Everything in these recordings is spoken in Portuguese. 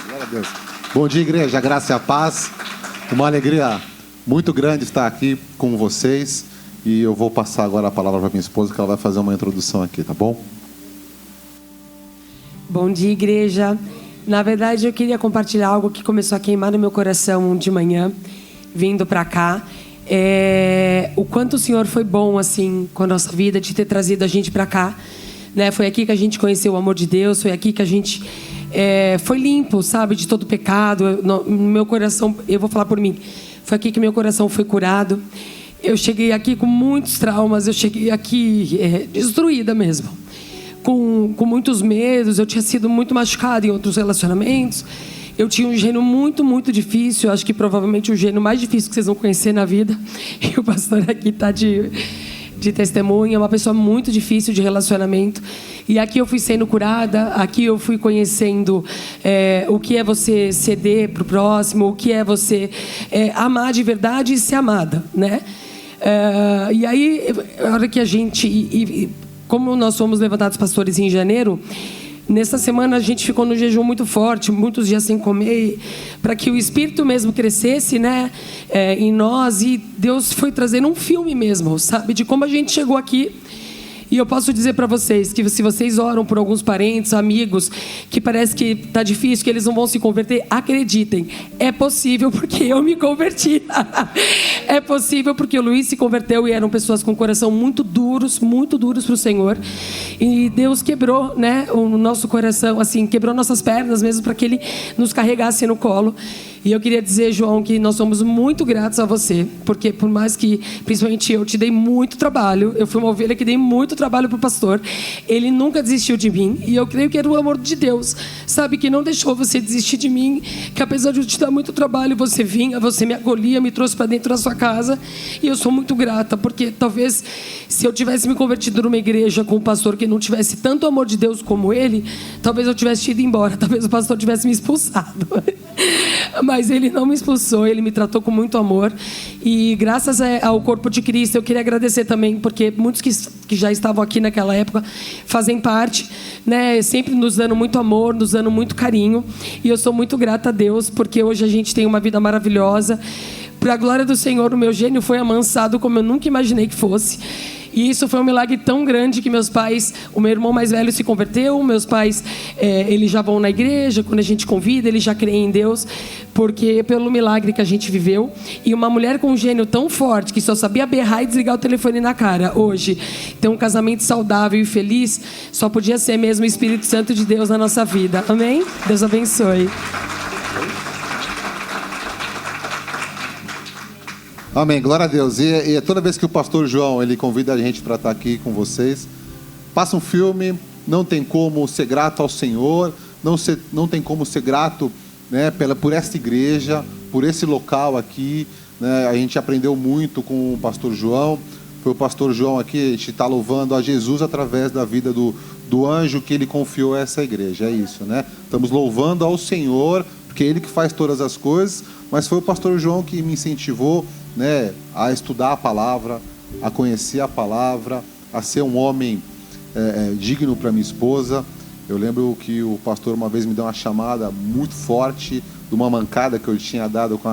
Glória a Deus. Bom dia, igreja, a graça e a paz. Uma alegria muito grande estar aqui com vocês. E eu vou passar agora a palavra para minha esposa, que ela vai fazer uma introdução aqui, tá bom? Bom dia, igreja. Na verdade, eu queria compartilhar algo que começou a queimar no meu coração de manhã, vindo para cá. O quanto o Senhor foi bom, assim, com a nossa vida, de ter trazido a gente para cá. Né? Foi aqui que a gente conheceu o amor de Deus, foi aqui que a gente foi limpo, sabe, de todo pecado. No meu coração, eu vou falar por mim, foi aqui que meu coração foi curado. Eu cheguei aqui com muitos traumas, eu cheguei aqui destruída mesmo, com muitos medos. Eu tinha sido muito machucada em outros relacionamentos. Eu tinha um gênio muito, muito difícil. Acho que provavelmente o gênio mais difícil que vocês vão conhecer na vida. E o pastor aqui está de testemunha. É uma pessoa muito difícil de relacionamento. E aqui eu fui sendo curada. Aqui eu fui conhecendo o que é você ceder para o próximo. O que é você amar de verdade e ser amada, né? E aí, a hora que a gente... como nós fomos levantados pastores em janeiro... Nessa semana a gente ficou no jejum muito forte, muitos dias sem comer, para que o Espírito mesmo crescesse, né, em nós. E Deus foi trazendo um filme mesmo, sabe, de como a gente chegou aqui. E eu posso dizer para vocês que se vocês oram por alguns parentes, amigos, que parece que está difícil, que eles não vão se converter, acreditem, é possível porque eu me converti. É possível porque o Luiz se converteu e eram pessoas com coração muito duros para o Senhor. E Deus quebrou, né, o nosso coração, assim, quebrou nossas pernas mesmo para que Ele nos carregasse no colo. E eu queria dizer, João, que nós somos muito gratos a você, porque por mais que, principalmente eu, te dei muito trabalho, eu fui uma ovelha que dei muito trabalho para o pastor, ele nunca desistiu de mim, e eu creio que era o amor de Deus, sabe, que não deixou você desistir de mim, que apesar de eu te dar muito trabalho, você vinha, você me acolhia, me trouxe para dentro da sua casa, e eu sou muito grata, porque talvez se eu tivesse me convertido numa igreja com um pastor que não tivesse tanto amor de Deus como ele, talvez eu tivesse ido embora, talvez o pastor tivesse me expulsado. Mas ele não me expulsou, ele me tratou com muito amor. E graças ao corpo de Cristo, eu queria agradecer também, porque muitos que já estavam aqui naquela época fazem parte, né, sempre nos dando muito amor, nos dando muito carinho. E eu sou muito grata a Deus, porque hoje a gente tem uma vida maravilhosa. Para a glória do Senhor, o meu gênio foi amansado como eu nunca imaginei que fosse. E isso foi um milagre tão grande que meus pais, o meu irmão mais velho se converteu, meus pais, eles já vão na igreja, quando a gente convida, eles já creem em Deus, porque pelo milagre que a gente viveu. E uma mulher com um gênio tão forte, que só sabia berrar e desligar o telefone na cara, hoje ter um casamento saudável e feliz, só podia ser mesmo o Espírito Santo de Deus na nossa vida. Amém? Deus abençoe. Amém, glória a Deus. E toda vez que o pastor João ele convida a gente para estar aqui com vocês, passa um filme, não tem como ser grato ao Senhor, não tem como ser grato, né, por esta igreja, por esse local aqui, né? A gente aprendeu muito com o pastor João. Foi o pastor João aqui, a gente está louvando a Jesus através da vida do anjo que ele confiou a essa igreja, é isso, né? Estamos louvando ao Senhor, porque é Ele que faz todas as coisas, mas foi o pastor João que me incentivou, né, a estudar a palavra, a conhecer a palavra, a ser um homem digno para minha esposa. Eu lembro que o pastor uma vez me deu uma chamada muito forte de uma mancada que eu tinha dado com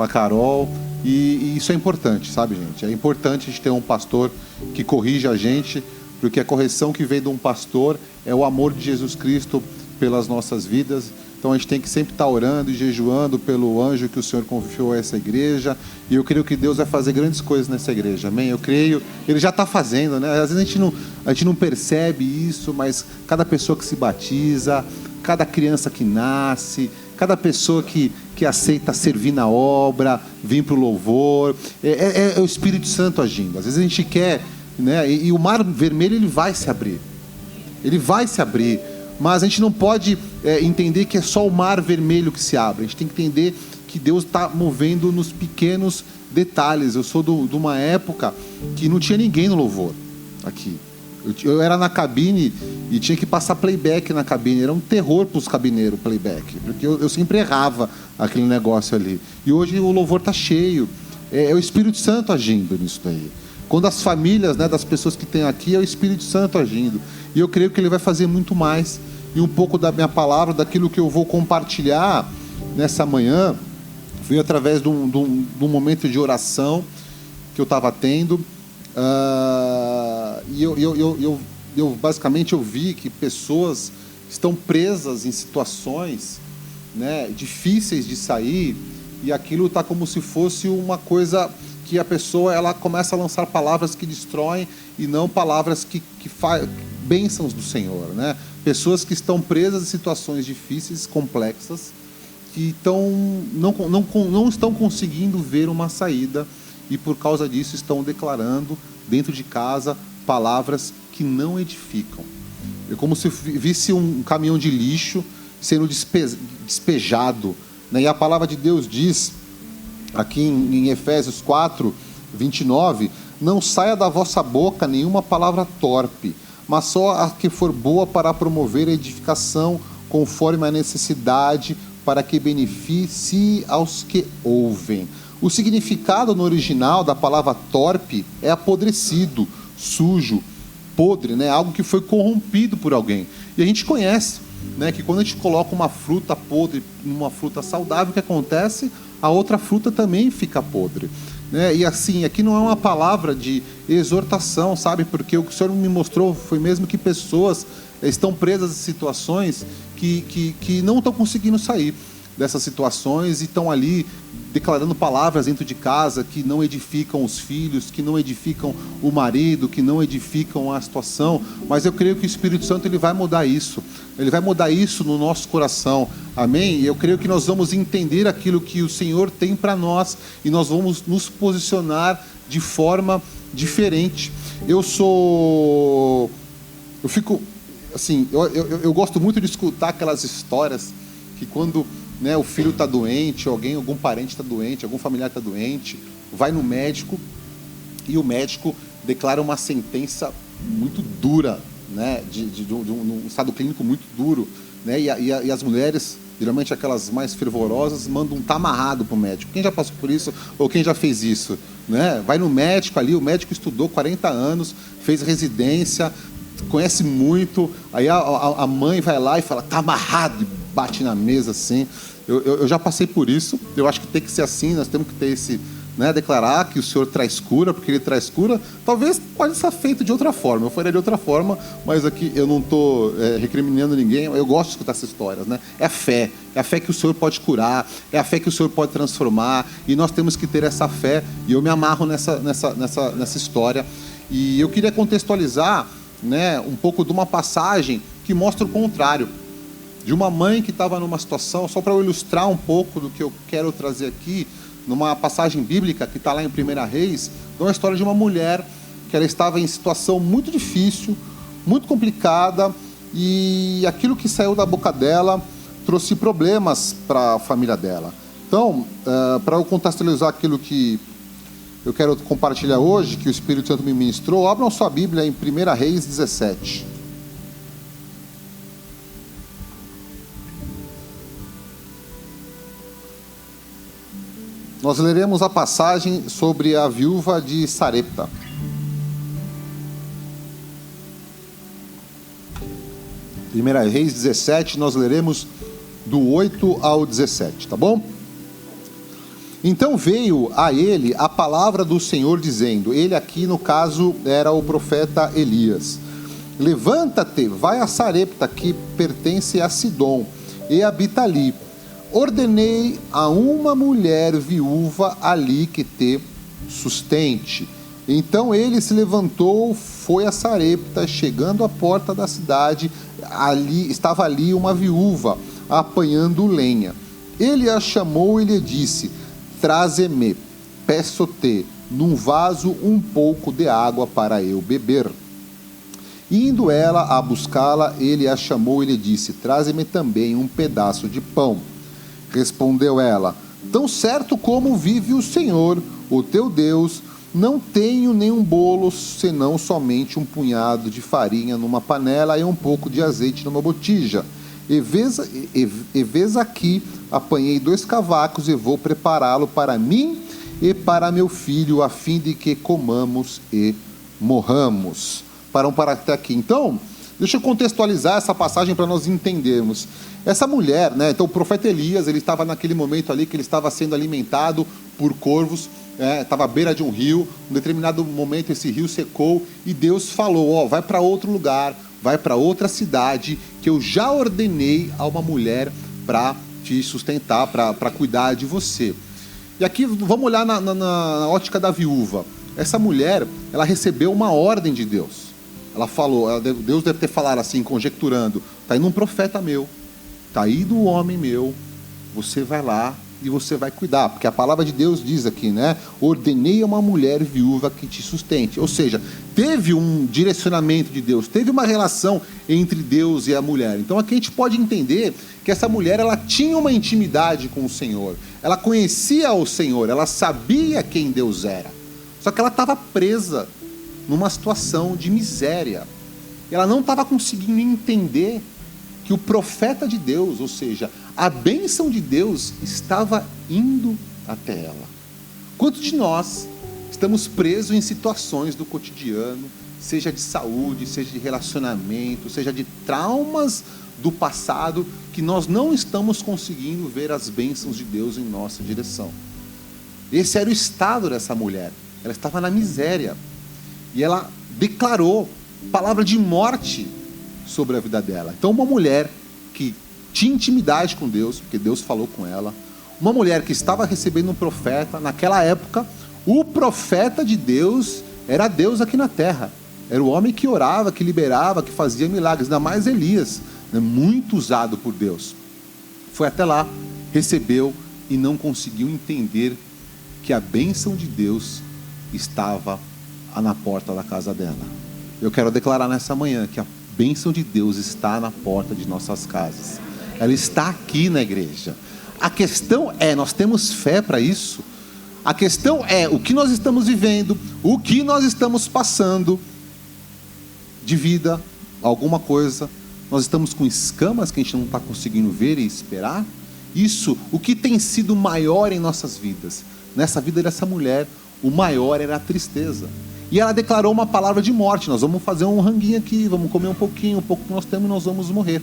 a Carol, e isso é importante, sabe, gente? É importante a gente ter um pastor que corrige a gente, porque a correção que vem de um pastor é o amor de Jesus Cristo pelas nossas vidas. Então a gente tem que sempre estar orando e jejuando pelo anjo que o Senhor confiou a essa igreja. E eu creio que Deus vai fazer grandes coisas nessa igreja, amém? Eu creio, Ele já está fazendo, né? Às vezes a gente não percebe isso, mas cada pessoa que se batiza, cada criança que nasce, cada pessoa que aceita servir na obra, vir para o louvor, é o Espírito Santo agindo. Às vezes a gente quer, né? E o mar vermelho ele vai se abrir. Ele vai se abrir. Mas a gente não pode entender que é só o mar vermelho que se abre. A gente tem que entender que Deus está movendo nos pequenos detalhes. Eu sou de uma época que não tinha ninguém no louvor aqui. Eu era na cabine e tinha que passar playback na cabine. Era um terror para os cabineiros playback, porque eu sempre errava aquele negócio ali. E hoje o louvor está cheio. É o Espírito Santo agindo nisso daí. Quando as famílias, né, das pessoas que tem aqui, é o Espírito Santo agindo. E eu creio que Ele vai fazer muito mais. e um pouco da minha palavra, daquilo que eu vou compartilhar nessa manhã, foi através de um momento de oração que eu estava tendo, e eu basicamente eu vi que pessoas estão presas em situações, né, difíceis de sair, e aquilo está como se fosse uma coisa que a pessoa ela começa a lançar palavras que destroem e não palavras que bênçãos do Senhor, né? Pessoas que estão presas em situações difíceis, complexas, que não estão conseguindo ver uma saída, e por causa disso estão declarando dentro de casa palavras que não edificam. É como se visse um caminhão de lixo sendo despejado, né? E a palavra de Deus diz aqui em Efésios 4, 29, não saia da vossa boca nenhuma palavra torpe, mas só a que for boa para promover a edificação conforme a necessidade, para que beneficie aos que ouvem. O significado no original da palavra torpe é apodrecido, sujo, podre, né? Algo que foi corrompido por alguém. E a gente conhece, né, que quando a gente coloca uma fruta podre numa fruta saudável, o que acontece? A outra fruta também fica podre, né? E assim, aqui não é uma palavra de exortação, sabe? Porque o que o Senhor me mostrou foi mesmo que pessoas estão presas em situações que não estão conseguindo sair dessas situações e estão ali declarando palavras dentro de casa que não edificam os filhos, que não edificam o marido, que não edificam a situação. Mas eu creio que o Espírito Santo ele vai mudar isso. Ele vai mudar isso no nosso coração. Amém? E eu creio que nós vamos entender aquilo que o Senhor tem para nós e nós vamos nos posicionar de forma diferente. Eu fico assim, eu gosto muito de escutar aquelas histórias que quando, né, o filho está doente, algum parente está doente, algum familiar está doente, vai no médico e o médico declara uma sentença muito dura, né, de um estado clínico muito duro, né, e as mulheres, geralmente aquelas mais fervorosas, mandam um tá amarrado para o médico. Quem já passou por isso ou quem já fez isso? Né? Vai no médico ali, o médico estudou 40 anos, fez residência, conhece muito, aí a mãe vai lá e fala, tá amarrado, e bate na mesa assim. Eu já passei por isso, eu acho que tem que ser assim, nós temos que ter esse, né, declarar que o Senhor traz cura, porque Ele traz cura. Talvez pode ser feito de outra forma, eu faria de outra forma, mas aqui eu não estou recriminando ninguém, eu gosto de escutar essas histórias, né? É a fé que o Senhor pode curar, é a fé que o Senhor pode transformar, e nós temos que ter essa fé, e eu me amarro nessa história, e eu queria contextualizar, né, um pouco de uma passagem que mostra o contrário, de uma mãe que estava numa situação, só para eu ilustrar um pouco do que eu quero trazer aqui, numa passagem bíblica que está lá em 1 Reis, é uma história de uma mulher que ela estava em situação muito difícil, muito complicada, e aquilo que saiu da boca dela trouxe problemas para a família dela. Então, para eu contextualizar aquilo que eu quero compartilhar hoje, que o Espírito Santo me ministrou, abram sua Bíblia em 1 Reis 17. Nós leremos a passagem sobre a viúva de Sarepta. Primeira Reis 17, nós leremos do 8 ao 17, tá bom? Então veio a ele a palavra do Senhor dizendo, ele aqui no caso era o profeta Elias, levanta-te, vai a Sarepta que pertence a Sidom e habita ali. Ordenei a uma mulher viúva ali que te sustente. Então ele se levantou, foi a Sarepta, chegando à porta da cidade, estava ali uma viúva apanhando lenha. Ele a chamou e lhe disse, traze-me, peço-te, num vaso um pouco de água para eu beber. Indo ela a buscá-la, ele a chamou e lhe disse, traze-me também um pedaço de pão. Respondeu ela, tão certo como vive o Senhor, o teu Deus, não tenho nenhum bolo, senão somente um punhado de farinha numa panela e um pouco de azeite numa botija. E vês aqui, apanhei 2 cavacos e vou prepará-lo para mim e para meu filho, a fim de que comamos e morramos. Param para até aqui. Então, Deixa eu contextualizar essa passagem para nós entendermos. Essa mulher, né, então o profeta Elias, ele estava naquele momento ali que ele estava sendo alimentado por corvos, estava à beira de um rio. Em determinado momento esse rio secou e Deus falou: vai para outro lugar, vai para outra cidade, que eu já ordenei a uma mulher para te sustentar, para cuidar de você. E aqui vamos olhar na ótica da viúva. Essa mulher, ela recebeu uma ordem de Deus. Ela falou, Deus deve ter falado assim, conjecturando: está indo um profeta meu, está indo um homem meu, você vai lá e você vai cuidar. Porque a palavra de Deus diz aqui, né? Ordenei a uma mulher viúva que te sustente. Ou seja, teve um direcionamento de Deus, teve uma relação entre Deus e a mulher. Então aqui a gente pode entender que essa mulher, ela tinha uma intimidade com o Senhor. Ela conhecia o Senhor, ela sabia quem Deus era. Só que ela estava presa numa situação de miséria. Ela não estava conseguindo entender que o profeta de Deus, ou seja, a bênção de Deus, estava indo até ela. Quantos de nós estamos presos em situações do cotidiano, seja de saúde, seja de relacionamento, seja de traumas do passado, que nós não estamos conseguindo ver as bênçãos de Deus em nossa direção? Esse era o estado dessa mulher. Ela estava na miséria. E ela declarou palavra de morte sobre a vida dela. Então, uma mulher que tinha intimidade com Deus, porque Deus falou com ela, uma mulher que estava recebendo um profeta, naquela época, o profeta de Deus era Deus aqui na terra. Era o homem que orava, que liberava, que fazia milagres, ainda mais Elias, né, muito usado por Deus. Foi até lá, recebeu e não conseguiu entender que a bênção de Deus estava na porta da casa dela. Eu quero declarar nessa manhã que a bênção de Deus está na porta de nossas casas. Ela está aqui na igreja. A questão é, nós temos fé para isso? A questão é, o que nós estamos vivendo, o que nós estamos passando de vida, alguma coisa, nós estamos com escamas que a gente não está conseguindo ver e esperar? Isso, o que tem sido maior em nossas vidas? Nessa vida dessa mulher, o maior era a tristeza. E ela declarou uma palavra de morte: nós vamos fazer um ranguinho aqui, vamos comer um pouquinho, o pouco que nós temos e nós vamos morrer.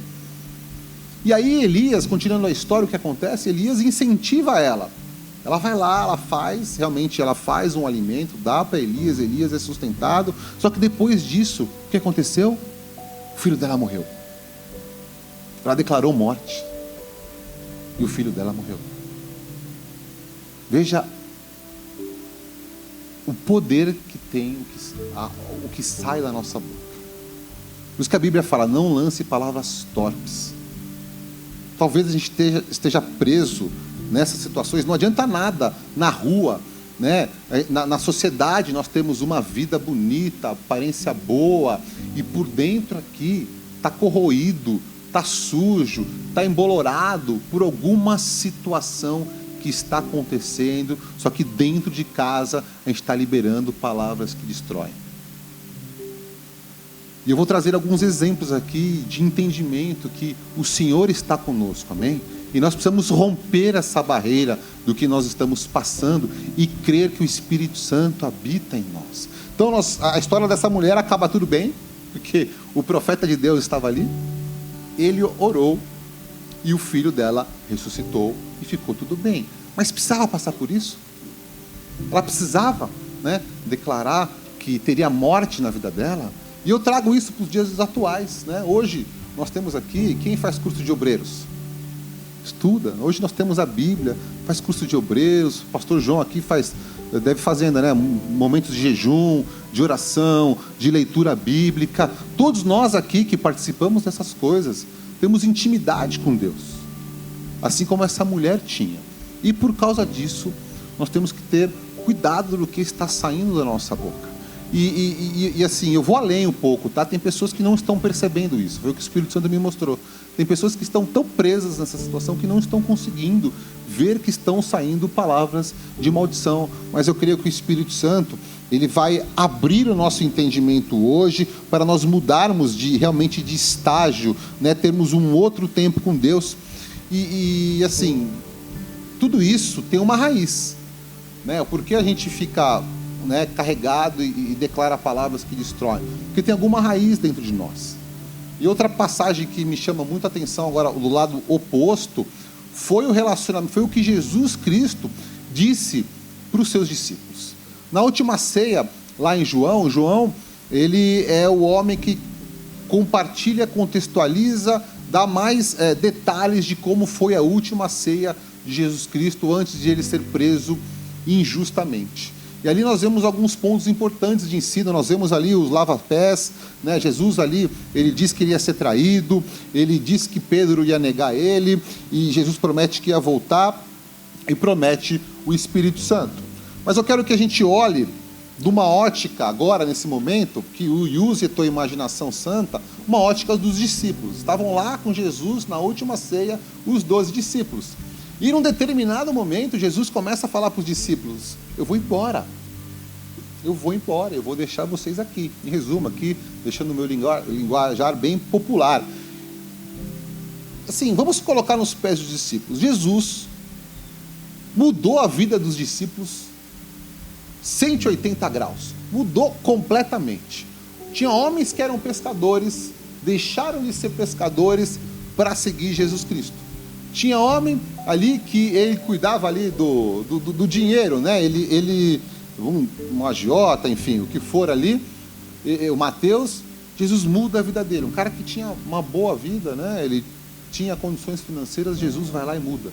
E aí Elias, continuando a história, o que acontece? Elias incentiva ela. Ela vai lá, ela faz, realmente ela faz um alimento, dá para Elias, Elias é sustentado. Só que depois disso, o que aconteceu? O filho dela morreu. Ela declarou morte. E o filho dela morreu. Veja o poder que tem, o que sai da nossa boca. Por isso que a Bíblia fala: não lance palavras torpes. Talvez a gente esteja preso nessas situações. Não adianta nada na rua, né? Na sociedade nós temos uma vida bonita, aparência boa, e por dentro aqui está corroído, está sujo, está embolorado por alguma situação que está acontecendo, só que dentro de casa a gente está liberando palavras que destroem. E eu vou trazer alguns exemplos aqui de entendimento que o Senhor está conosco, amém? E nós precisamos romper essa barreira do que nós estamos passando e crer que o Espírito Santo habita em nós. Então a história dessa mulher acaba tudo bem, porque o profeta de Deus estava ali, ele orou, e o filho dela ressuscitou e ficou tudo bem. Mas precisava passar por isso? Ela precisava, né, declarar que teria morte na vida dela? E eu trago isso para os dias atuais, né? Hoje nós temos aqui, quem faz curso de obreiros? Estuda. Hoje nós temos a Bíblia, faz curso de obreiros. O pastor João aqui deve fazendo, né, momentos de jejum, de oração, de leitura bíblica. Todos nós aqui que participamos dessas coisas temos intimidade com Deus, assim como essa mulher tinha. E por causa disso, nós temos que ter cuidado do que está saindo da nossa boca. E assim, eu vou além um pouco, tá? Tem pessoas que não estão percebendo isso. Foi o que o Espírito Santo me mostrou. Tem pessoas que estão tão presas nessa situação que não estão conseguindo ver que estão saindo palavras de maldição. Mas eu creio que o Espírito Santo, ele vai abrir o nosso entendimento hoje para nós mudarmos realmente de estágio, né? Termos um outro tempo com Deus. E assim, tudo isso tem uma raiz, né? Por que a gente fica, né, carregado e declara palavras que destroem? Porque tem alguma raiz dentro de nós. E outra passagem que me chama muita atenção agora, do lado oposto, foi o relacionamento, foi o que Jesus Cristo disse para os seus discípulos. Na última ceia, lá em João, ele é o homem que compartilha, contextualiza, dá mais detalhes de como foi a última ceia de Jesus Cristo antes de ele ser preso injustamente. E ali nós vemos alguns pontos importantes de ensino. Nós vemos ali os lava-pés, né? Jesus ali, ele diz que ele ia ser traído, ele disse que Pedro ia negar ele, e Jesus promete que ia voltar, e promete o Espírito Santo. Mas eu quero que a gente olhe de uma ótica agora, nesse momento, que use a tua imaginação santa, uma ótica dos discípulos. Estavam lá com Jesus na última ceia, os 12 discípulos. E num determinado momento, Jesus começa a falar para os discípulos: eu vou embora, eu vou deixar vocês aqui. Em resumo aqui, deixando o meu linguajar bem popular. Assim, vamos colocar nos pés dos discípulos. Jesus mudou a vida dos discípulos 180 graus, mudou completamente. Tinha homens que eram pescadores, deixaram de ser pescadores para seguir Jesus Cristo. Tinha homem ali que ele cuidava ali do dinheiro, né? Ele um agiota, enfim, o que for ali, o Mateus. Jesus muda a vida dele. Um cara que tinha uma boa vida, né? Ele tinha condições financeiras, Jesus vai lá e muda.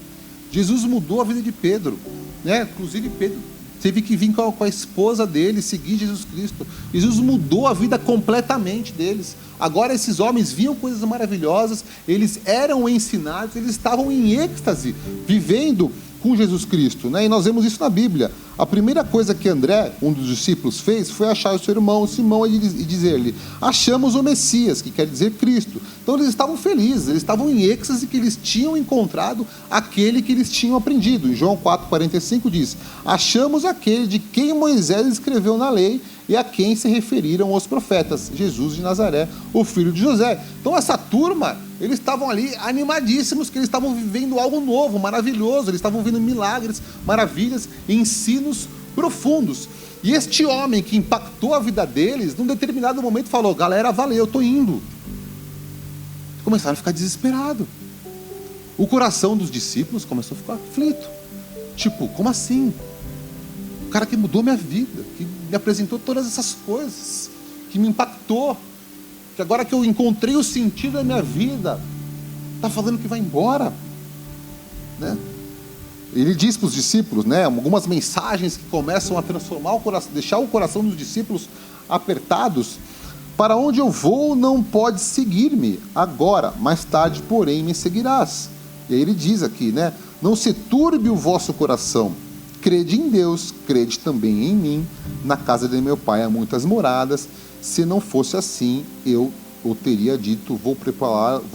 Jesus mudou a vida de Pedro, né? Inclusive Pedro teve que vir com a esposa dele, seguir Jesus Cristo. Jesus mudou a vida completamente deles. Agora esses homens viam coisas maravilhosas, eles eram ensinados, eles estavam em êxtase, vivendo com Jesus Cristo, né? E nós vemos isso na Bíblia. A primeira coisa que André, um dos discípulos, fez foi achar o seu irmão Simão e dizer-lhe: achamos o Messias, que quer dizer Cristo. Então eles estavam felizes, eles estavam em êxtase que eles tinham encontrado aquele que eles tinham aprendido. Em João 4,45 diz: achamos aquele de quem Moisés escreveu na lei e a quem se referiram os profetas, Jesus de Nazaré, o filho de José. Então essa turma, eles estavam ali animadíssimos, que eles estavam vivendo algo novo, maravilhoso, eles estavam vendo milagres, maravilhas, ensinos profundos. E este homem que impactou a vida deles, num determinado momento falou: galera, valeu, eu estou indo. Começaram a ficar desesperados. O coração dos discípulos começou a ficar aflito. Tipo, como assim? O cara que mudou minha vida, que me apresentou todas essas coisas, que me impactou, que agora que eu encontrei o sentido da minha vida, está falando que vai embora, né? Ele diz para os discípulos, né, algumas mensagens que começam a transformar o coração, deixar o coração dos discípulos apertados. Para onde eu vou não pode seguir-me agora, mais tarde, porém, me seguirás. E aí ele diz aqui, né, não se turbe o vosso coração, crede em Deus, crede também em mim. Na casa de meu pai há muitas moradas, se não fosse assim, eu teria dito: vou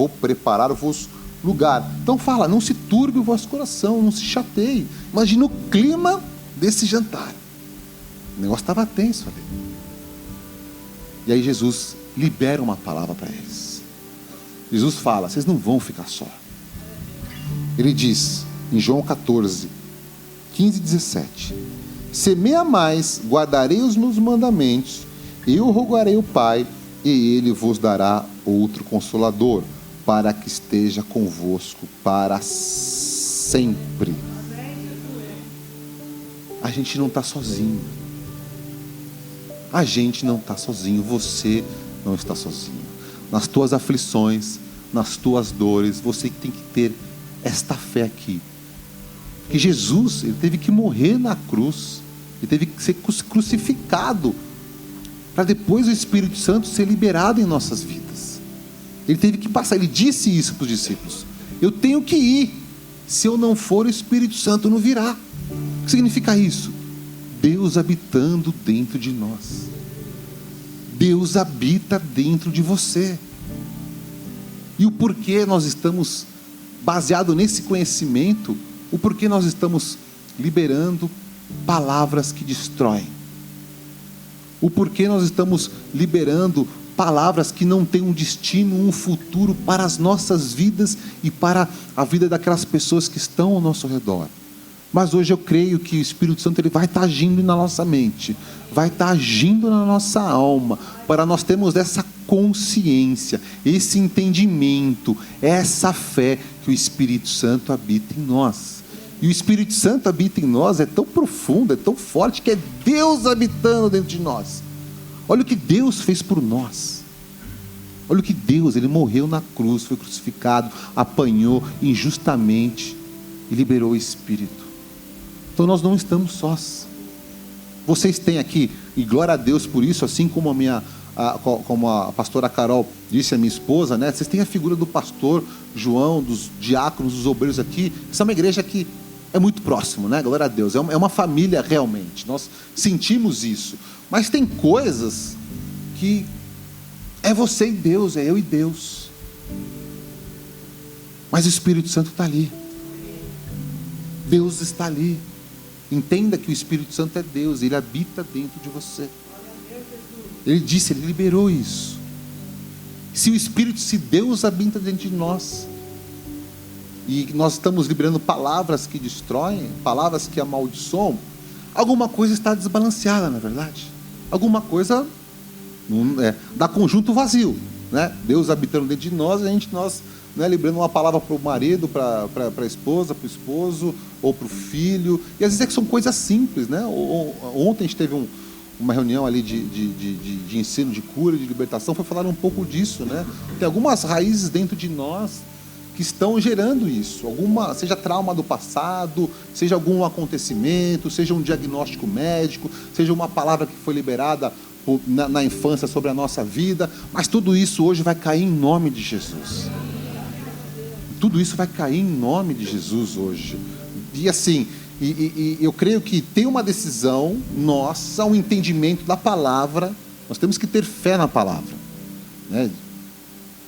preparar-vos lugar. Então fala, não se turbe o vosso coração, não se chateie. Imagina o clima desse jantar. O negócio estava tenso ali. E aí Jesus libera uma palavra para eles. Jesus fala: vocês não vão ficar só. Ele diz em João 14, 15 e 17: se me amais, guardarei os meus mandamentos, eu rogarei ao Pai, e ele vos dará outro consolador, para que esteja convosco para sempre. A gente não está sozinho. A gente não está sozinho. Você não está sozinho. Nas tuas aflições, nas tuas dores, você tem que ter esta fé aqui. Que Jesus, ele teve que morrer na cruz, ele teve que ser crucificado, para depois o Espírito Santo ser liberado em nossas vidas. Ele teve que passar, ele disse isso para os discípulos: eu tenho que ir, se eu não for, o Espírito Santo não virá. O que significa isso? Deus habitando dentro de nós. Deus habita dentro de você. E o porquê nós estamos, baseado nesse conhecimento, o porquê nós estamos liberando palavras que destroem. O porquê nós estamos liberando palavras que não têm um destino, um futuro para as nossas vidas e para a vida daquelas pessoas que estão ao nosso redor. Mas hoje eu creio que o Espírito Santo ele vai estar agindo na nossa mente, vai estar agindo na nossa alma, para nós termos essa consciência, esse entendimento, essa fé que o Espírito Santo habita em nós. E o Espírito Santo habita em nós, é tão profundo, é tão forte, que é Deus habitando dentro de nós. Olha o que Deus fez por nós. Olha o que Deus, Ele morreu na cruz, foi crucificado, apanhou injustamente e liberou o Espírito. Então nós não estamos sós. Vocês têm aqui, e glória a Deus por isso, assim como como a pastora Carol disse, a minha esposa, né? Vocês têm a figura do pastor João, dos diáconos, dos obreiros aqui. Isso é uma igreja que é muito próximo, né? Glória a Deus. É uma família realmente. Nós sentimos isso. Mas tem coisas que é você e Deus, é eu e Deus. Mas o Espírito Santo está ali. Deus está ali. Entenda que o Espírito Santo é Deus, Ele habita dentro de você. Ele disse, Ele liberou isso. Se Deus habita dentro de nós, e nós estamos liberando palavras que destroem, palavras que amaldiçoam, alguma coisa está desbalanceada, não é verdade? Alguma coisa dá conjunto vazio, né? Deus habitando dentro de nós, nós liberando uma palavra para o marido, para a esposa, para o esposo, ou para o filho, e às vezes é que são coisas simples, né? Ontem a gente teve uma reunião ali de ensino, de cura, de libertação, foi falar um pouco disso, né? Tem algumas raízes dentro de nós que estão gerando isso, seja trauma do passado, seja algum acontecimento, seja um diagnóstico médico, seja uma palavra que foi liberada na infância sobre a nossa vida, mas tudo isso hoje vai cair em nome de Jesus. Tudo isso vai cair em nome de Jesus hoje. E assim, eu creio que tem uma decisão nossa, um entendimento da palavra. Nós temos que ter fé na palavra, né?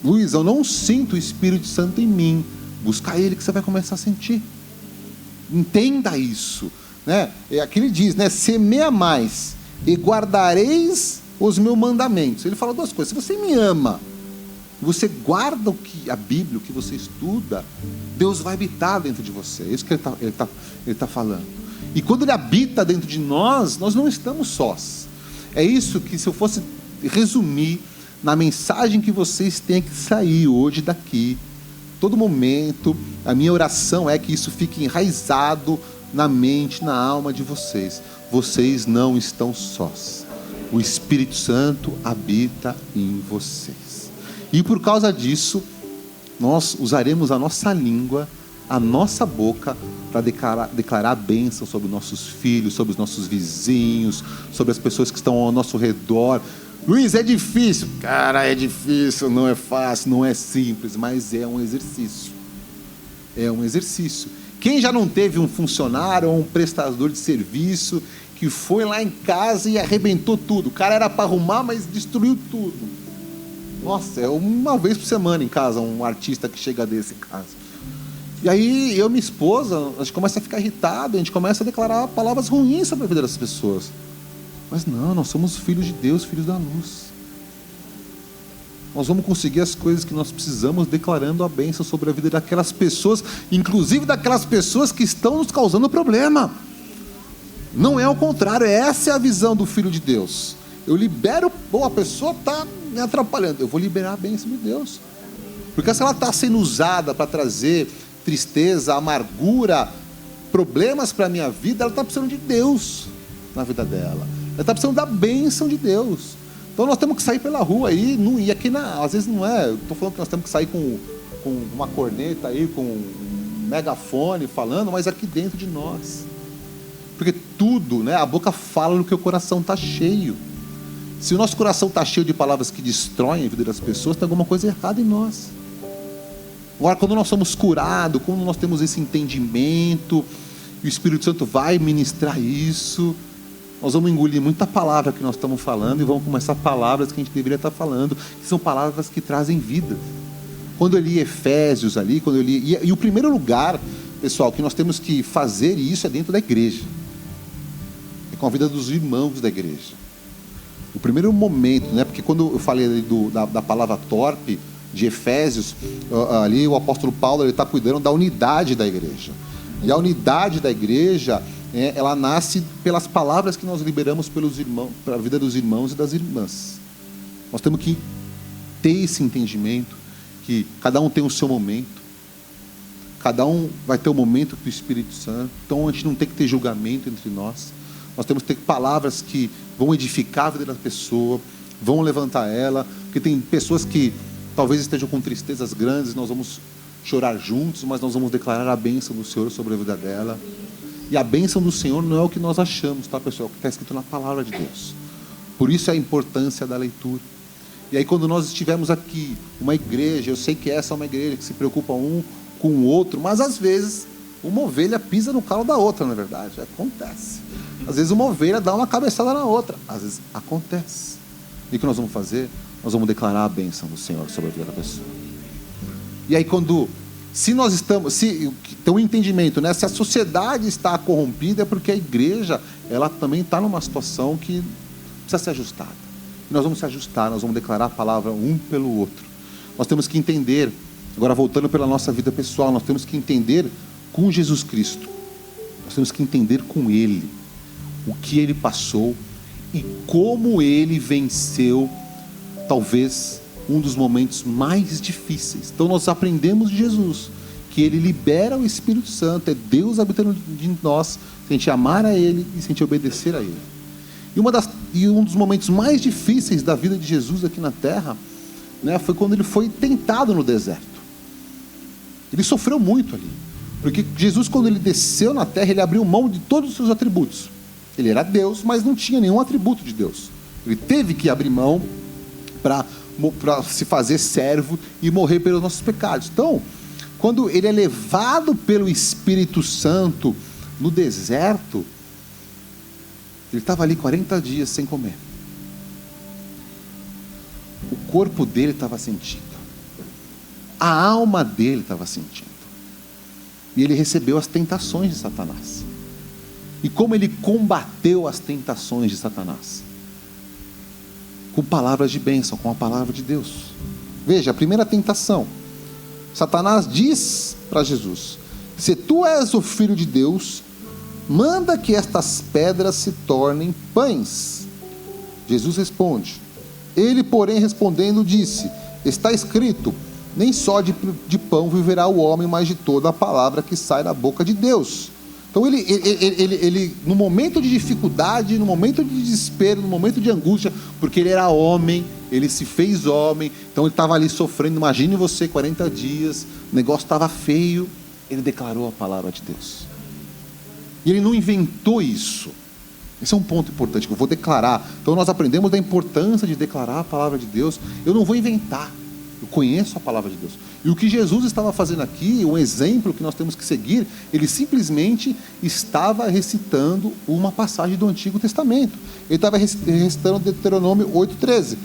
Luiz, eu não sinto o Espírito Santo em mim. Busca Ele que você vai começar a sentir. Entenda isso, né? É aqui ele diz, né? Semeia mais e guardareis os meus mandamentos. Ele fala duas coisas. Se você me ama, você guarda a Bíblia, o que você estuda, Deus vai habitar dentro de você. É isso que ele tá falando. E quando Ele habita dentro de nós, nós não estamos sós. É isso que, se eu fosse resumir na mensagem que vocês têm que sair hoje daqui, todo momento, a minha oração é que isso fique enraizado na mente, na alma de vocês. Vocês não estão sós. O Espírito Santo habita em vocês. E por causa disso, nós usaremos a nossa língua, a nossa boca, para declarar bênção sobre os nossos filhos, sobre os nossos vizinhos, sobre as pessoas que estão ao nosso redor. Luiz, é difícil. Cara, é difícil, não é fácil, não é simples, mas é um exercício. É um exercício. Quem já não teve um funcionário ou um prestador de serviço que foi lá em casa e arrebentou tudo? O cara era para arrumar, mas destruiu tudo. Nossa, é uma vez por semana em casa, um artista que chega desse em casa. E aí, eu e minha esposa, a gente começa a ficar irritado, a gente começa a declarar palavras ruins sobre a vida das pessoas. Mas não, nós somos filhos de Deus, filhos da luz. Nós vamos conseguir as coisas que nós precisamos declarando a bênção sobre a vida daquelas pessoas, inclusive daquelas pessoas que estão nos causando problema. Não é o contrário, essa é a visão do Filho de Deus. Eu libero, a pessoa está me atrapalhando, eu vou liberar a bênção de Deus. Porque se ela está sendo usada para trazer tristeza, amargura, problemas para a minha vida, ela está precisando de Deus na vida dela. Ela está precisando da bênção de Deus. Então nós temos que sair pela rua aí, e aqui às vezes não é, estou falando que nós temos que sair com uma corneta aí, com um megafone falando, mas aqui dentro de nós. Porque tudo, né, a boca fala do que o coração está cheio. Se o nosso coração está cheio de palavras que destroem a vida das pessoas, tem alguma coisa errada em nós. Agora, quando nós somos curados, quando nós temos esse entendimento, e o Espírito Santo vai ministrar isso, nós vamos engolir muita palavra que nós estamos falando e vamos começar palavras que a gente deveria estar falando, que são palavras que trazem vida. Quando eu li Efésios ali, e o primeiro lugar, pessoal, que nós temos que fazer isso é dentro da igreja. É com a vida dos irmãos da igreja. O primeiro momento, né? Porque quando eu falei ali da palavra torpe, de Efésios, ali o apóstolo Paulo está cuidando da unidade da igreja. E a unidade da igreja, ela nasce pelas palavras que nós liberamos pelos irmãos, para a vida dos irmãos e das irmãs. Nós temos que ter esse entendimento, que cada um tem o seu momento, cada um vai ter o momento do Espírito Santo. Então a gente não tem que ter julgamento entre nós. Nós temos que ter palavras que vão edificar a vida da pessoa, vão levantar ela, porque tem pessoas que talvez estejam com tristezas grandes, nós vamos chorar juntos, mas nós vamos declarar a bênção do Senhor sobre a vida dela. E a bênção do Senhor não é o que nós achamos, tá, pessoal? É o que está escrito na palavra de Deus. Por isso a importância da leitura. E aí quando nós estivermos aqui, uma igreja, eu sei que essa é uma igreja que se preocupa um com o outro, mas às vezes uma ovelha pisa no calo da outra, na verdade, acontece. Às vezes uma ovelha dá uma cabeçada na outra, às vezes acontece. E o que nós vamos fazer? Nós vamos declarar a bênção do Senhor sobre a vida da pessoa. E aí se nós estamos, se tem um entendimento, né? Se a sociedade está corrompida, é porque a igreja, ela também está numa situação que precisa ser ajustada. E nós vamos se ajustar, nós vamos declarar a palavra um pelo outro. Nós temos que entender, agora voltando pela nossa vida pessoal, nós temos que entender com Jesus Cristo. Nós temos que entender com Ele o que Ele passou e como Ele venceu, talvez, um dos momentos mais difíceis. Então nós aprendemos de Jesus que Ele libera o Espírito Santo, é Deus habitando em nós, se a gente amar a Ele e se a gente obedecer a Ele. E um dos momentos mais difíceis da vida de Jesus aqui na terra, né, foi quando Ele foi tentado no deserto. Ele sofreu muito ali, porque Jesus, quando Ele desceu na terra, Ele abriu mão de todos os seus atributos. Ele era Deus, mas não tinha nenhum atributo de Deus. Ele teve que abrir mão para se fazer servo e morrer pelos nossos pecados. Então, quando Ele é levado pelo Espírito Santo no deserto, Ele estava ali 40 dias sem comer. O corpo dele estava sentindo, a alma dele estava sentindo, e ele recebeu as tentações de Satanás. E como ele combateu as tentações de Satanás? Com palavras de bênção, com a palavra de Deus. Veja, a primeira tentação, Satanás diz para Jesus: se tu és o Filho de Deus, manda que estas pedras se tornem pães. Jesus responde. Ele, porém, respondendo, disse: está escrito, nem só de pão viverá o homem, mas de toda a palavra que sai da boca de Deus. Então ele no momento de dificuldade, no momento de desespero, no momento de angústia, porque ele era homem, ele se fez homem, então ele estava ali sofrendo. Imagine você, 40 dias, o negócio estava feio, ele declarou a palavra de Deus. E ele não inventou isso. Esse é um ponto importante que eu vou declarar. Então nós aprendemos da importância de declarar a palavra de Deus. Eu não vou inventar, eu conheço a palavra de Deus. E o que Jesus estava fazendo aqui, um exemplo que nós temos que seguir, ele simplesmente estava recitando uma passagem do Antigo Testamento. Ele estava recitando Deuteronômio 8,13.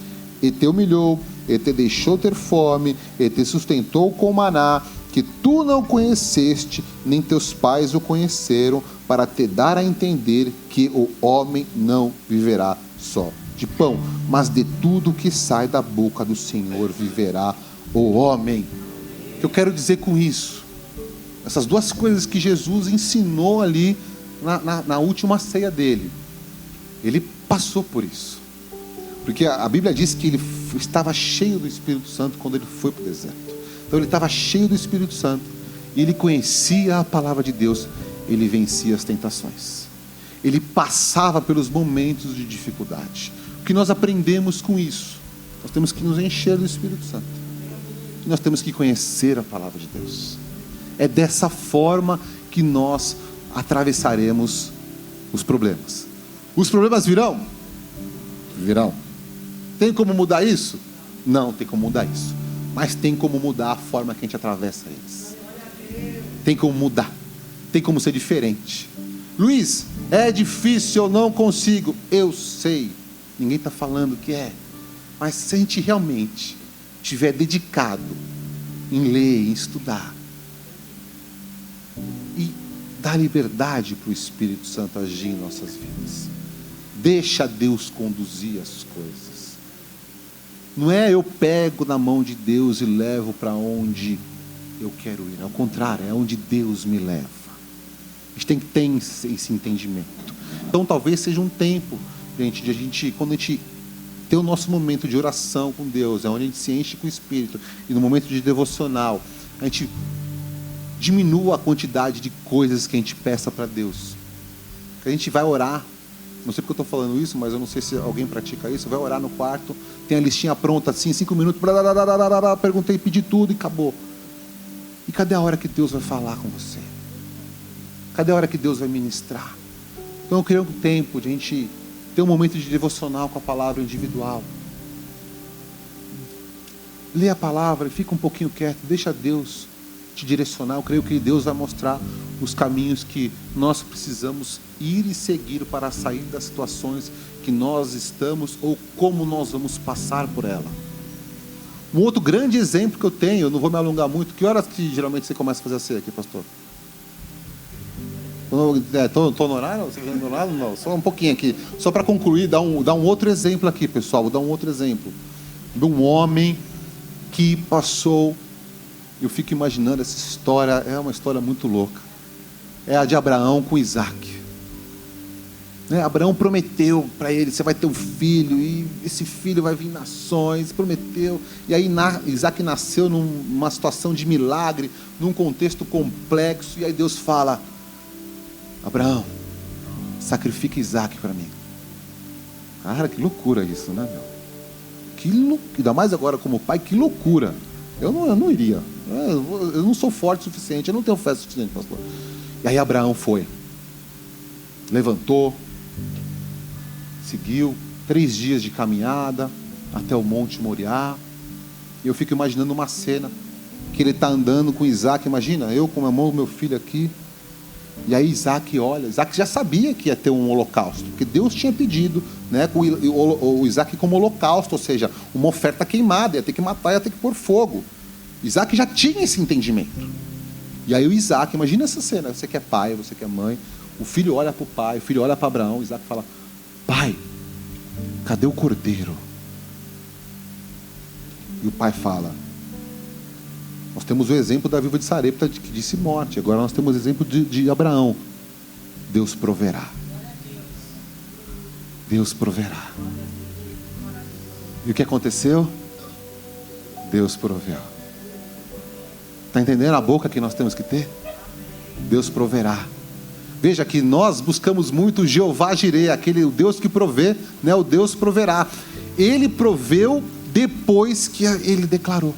E te humilhou, e te deixou ter fome, e te sustentou com maná, que tu não conheceste, nem teus pais o conheceram, para te dar a entender que o homem não viverá só de pão, mas de tudo que sai da boca do Senhor viverá o homem. O que eu quero dizer com isso? Essas duas coisas que Jesus ensinou ali na última ceia dele, ele passou por isso, porque a Bíblia diz que ele estava cheio do Espírito Santo quando ele foi para o deserto. Então ele estava cheio do Espírito Santo, e ele conhecia a palavra de Deus, ele vencia as tentações, ele passava pelos momentos de dificuldade. O que nós aprendemos com isso? Nós temos que nos encher do Espírito Santo, e nós temos que conhecer a palavra de Deus. É dessa forma que nós atravessaremos os problemas. Os problemas virão? Virão. Tem como mudar isso? Não tem como mudar isso, mas tem como mudar a forma que a gente atravessa eles. Tem como mudar, tem como ser diferente. Luiz, é difícil, eu não consigo. Eu sei, ninguém está falando que é, mas se a gente realmente estiver dedicado em ler, em estudar, e dar liberdade para o Espírito Santo agir em nossas vidas, deixa Deus conduzir as coisas. Não é eu pego na mão de Deus e levo para onde eu quero ir. Ao contrário, é onde Deus me leva. A gente tem que ter esse entendimento. Então talvez seja um tempo, gente, de a gente, quando a gente tem o nosso momento de oração com Deus, é onde a gente se enche com o Espírito, e no momento de devocional, a gente diminua a quantidade de coisas que a gente peça para Deus. Que a gente vai orar, não sei porque eu estou falando isso, mas eu não sei se alguém pratica isso, vai orar no quarto, tem a listinha pronta assim, 5 minutos, perguntei, pedi tudo e acabou. E cadê a hora que Deus vai falar com você? Cadê a hora que Deus vai ministrar? Então eu queria um tempo de a gente ter um momento de devocional com a palavra individual. Lê a palavra e fica um pouquinho quieto, deixa Deus te direcionar. Eu creio que Deus vai mostrar os caminhos que nós precisamos ir e seguir para sair das situações que nós estamos ou como nós vamos passar por ela. Um outro grande exemplo que eu tenho, eu não vou me alongar muito. Que horas que geralmente você começa a fazer a ceia aqui, pastor? Estou no horário? Você está no horário? Não, só um pouquinho aqui. Só para concluir, dar um outro exemplo aqui, pessoal. Vou dar um outro exemplo. De um homem que passou... Eu fico imaginando essa história, é uma história muito louca. É a de Abraão com Isaac. Abraão prometeu para ele, você vai ter um filho, e esse filho vai vir nações, prometeu. E aí Isaac nasceu numa situação de milagre, num contexto complexo, e aí Deus fala: Abraão, sacrifica Isaac para mim. Cara, que loucura isso, né, meu? Ainda mais agora como pai, que loucura. Eu não iria. Eu não sou forte o suficiente, eu não tenho fé suficiente, pastor. E aí Abraão foi. Levantou, seguiu 3 dias de caminhada até o Monte Moriá. E eu fico imaginando uma cena que ele está andando com Isaac. Imagina, eu com a mão do meu filho aqui. E aí Isaac olha. Isaac já sabia que ia ter um holocausto, porque Deus tinha pedido, né, o Isaac como holocausto, ou seja, uma oferta queimada, ia ter que matar, ia ter que pôr fogo. Isaac já tinha esse entendimento. E aí o Isaac, imagina essa cena, você que é pai, você que é mãe, o filho olha para o pai, o filho olha para Abraão, o Isaac fala: pai, cadê o cordeiro? E o pai fala: nós temos o exemplo da viúva de Sarepta que disse morte, agora nós temos o exemplo de Abraão. Deus proverá. Deus proverá. E o que aconteceu? Deus proveu. Está entendendo a boca que nós temos que ter? Deus proverá. Veja que nós buscamos muito o Jeová Jireh, o Deus que provê, né? O Deus proverá. Ele proveu depois que ele declarou.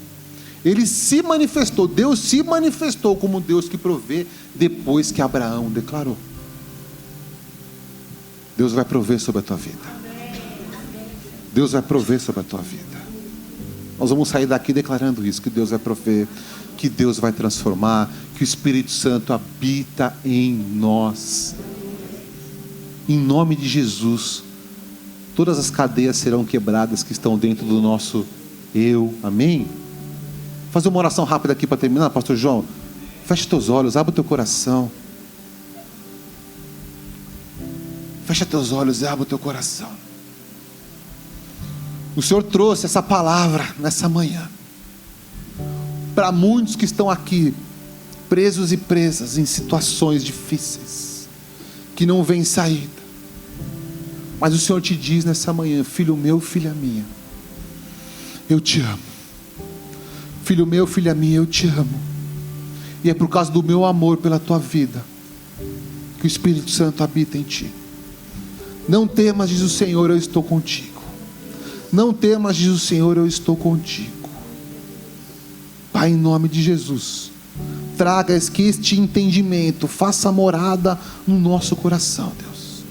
Ele se manifestou, Deus se manifestou como Deus que provê depois que Abraão declarou. Deus vai prover sobre a tua vida. Deus vai prover sobre a tua vida. Nós vamos sair daqui declarando isso, que Deus vai prover, que Deus vai transformar, que o Espírito Santo habita em nós. Em nome de Jesus, todas as cadeias serão quebradas que estão dentro do nosso eu. Amém? Fazer uma oração rápida aqui para terminar, pastor João. Fecha teus olhos, abre o teu coração. Fecha teus olhos e abre o teu coração. O Senhor trouxe essa palavra nessa manhã para muitos que estão aqui presos e presas em situações difíceis, que não vêm saída. Mas o Senhor te diz nessa manhã: filho meu, filha minha, eu te amo. Filho meu, filha minha, eu te amo. E é por causa do meu amor pela tua vida que o Espírito Santo habita em ti. Não temas, diz o Senhor, eu estou contigo. Não temas, diz o Senhor, eu estou contigo. Pai, em nome de Jesus, traga que este entendimento faça morada no nosso coração, Deus.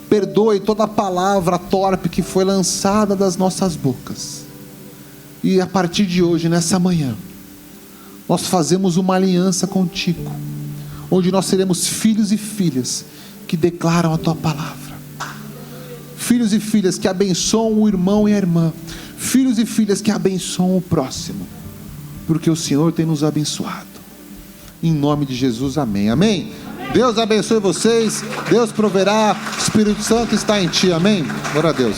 Perdoe toda palavra torpe que foi lançada das nossas bocas. E a partir de hoje, nessa manhã, nós fazemos uma aliança contigo, onde nós seremos filhos e filhas que declaram a tua palavra. Filhos e filhas que abençoam o irmão e a irmã. Filhos e filhas que abençoam o próximo. Porque o Senhor tem nos abençoado. Em nome de Jesus, amém. Amém? Deus abençoe vocês. Deus proverá. O Espírito Santo está em ti. Amém? Glória a Deus.